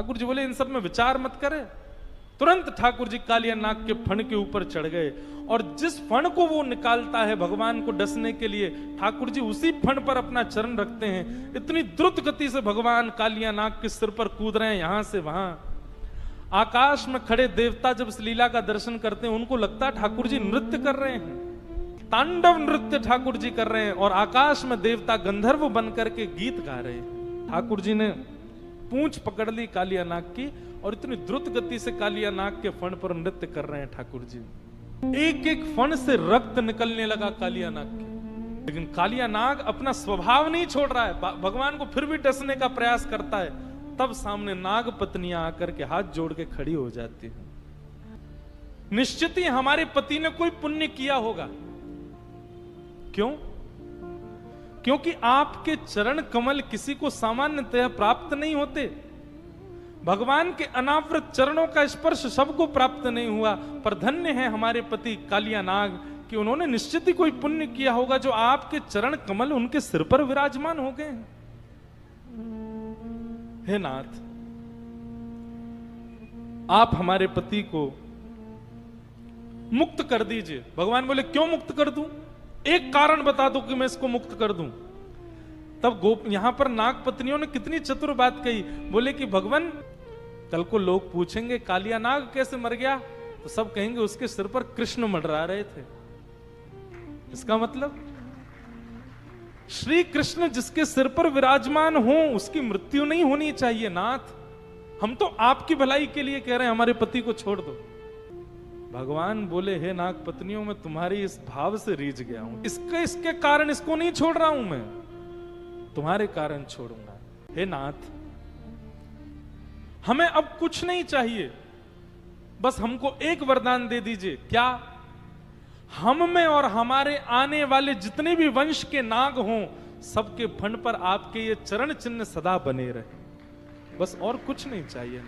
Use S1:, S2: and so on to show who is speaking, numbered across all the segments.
S1: ठाकुर जी बोले इन सब में विचार मत करे। तुरंत ठाकुर जी कालिया नाग के फण के ऊपर चढ़ गए और जिस फण को वो निकालता है भगवान को डसने के लिए, ठाकुर जी उसी फण पर अपना चरण रखते हैं। इतनी द्रुत गति से भगवान कालिया नाग के सिर पर कूद रहे हैं, यहां से वहां। आकाश में खड़े देवता जब इस लीला का दर्शन करते हैं, उनको लगता है ठाकुर जी नृत्य कर रहे हैं, तांडव नृत्य ठाकुर जी कर रहे हैं, और आकाश में देवता गंधर्व बन करके गीत गा रहे हैं। ठाकुर जी ने पूंछ पकड़ ली कालिया नाग की और इतनी द्रुत गति से कालिया नाग के फण पर नृत्य कर रहे हैं ठाकुर जी। एक एक फण से रक्त निकलने लगा कालिया नाग के, लेकिन कालिया नाग अपना स्वभाव नहीं छोड़ रहा है, भगवान को फिर भी डसने का प्रयास करता है। तब सामने नाग पत्नियां आकर के हाथ जोड़ के खड़ी हो जाती है। निश्चित ही हमारे पति ने कोई पुण्य किया होगा। क्यों? क्योंकि आपके चरण कमल किसी को सामान्यतः प्राप्त नहीं होते। भगवान के अनावृत चरणों का स्पर्श सबको प्राप्त नहीं हुआ, पर धन्य है हमारे पति कालिया नाग कि उन्होंने निश्चित ही कोई पुण्य किया होगा जो आपके चरण कमल उनके सिर पर विराजमान हो गए। हे नाथ, आप हमारे पति को मुक्त कर दीजिए। भगवान बोले क्यों मुक्त कर दूं? एक कारण बता दो कि मैं इसको मुक्त कर दूं। तब यहां पर नाग पत्नियों ने कितनी चतुर बात कही। बोले कि भगवान, कल को लोग पूछेंगे कालिया नाग कैसे मर गया, तो सब कहेंगे उसके सिर पर कृष्ण मंडरा रहे थे। इसका मतलब श्री कृष्ण जिसके सिर पर विराजमान हो उसकी मृत्यु नहीं होनी चाहिए। नाथ, हम तो आपकी भलाई के लिए कह रहे हैं, हमारे पति को छोड़ दो। भगवान बोले हे नाग पत्नियों, मैं तुम्हारी इस भाव से रीझ गया हूं, इसके कारण इसको नहीं छोड़ रहा हूं, मैं तुम्हारे कारण छोड़ूंगा। हे नाथ, हमें अब कुछ नहीं चाहिए, बस हमको एक वरदान दे दीजिए। क्या? हम में और हमारे आने वाले जितने भी वंश के नाग हों, सबके फण पर आपके ये चरण चिन्ह सदा बने रहे, बस और कुछ नहीं चाहिए।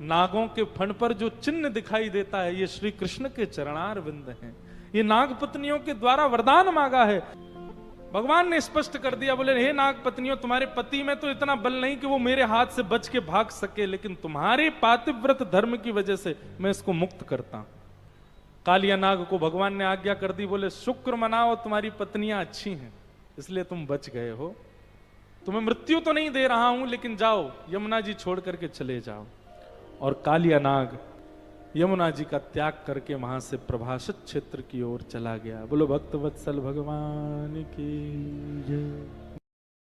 S1: नागों के फण पर जो चिन्ह दिखाई देता है, ये श्री कृष्ण के चरणार बिंद हैं। ये नाग पत्नियों के द्वारा वरदान मांगा है। भगवान ने स्पष्ट कर दिया, बोले हे नाग पत्नियों, तुम्हारे पति में तो इतना बल नहीं कि वो मेरे हाथ से बच के भाग सके, लेकिन तुम्हारे पातिव्रत धर्म की वजह से मैं इसको मुक्त करता हूं। कालिया नाग को भगवान ने आज्ञा कर दी, बोले शुक्र मनाओ, तुम्हारी पत्नियां अच्छी हैं इसलिए तुम बच गए हो। तुम्हें मृत्यु तो नहीं दे रहा हूं, लेकिन जाओ यमुना जी छोड़ करके चले जाओ। और कालिया नाग यमुना जी का त्याग करके वहां से प्रभाषित क्षेत्र की ओर चला गया। बोलो भक्तवत्सल भगवान की जय।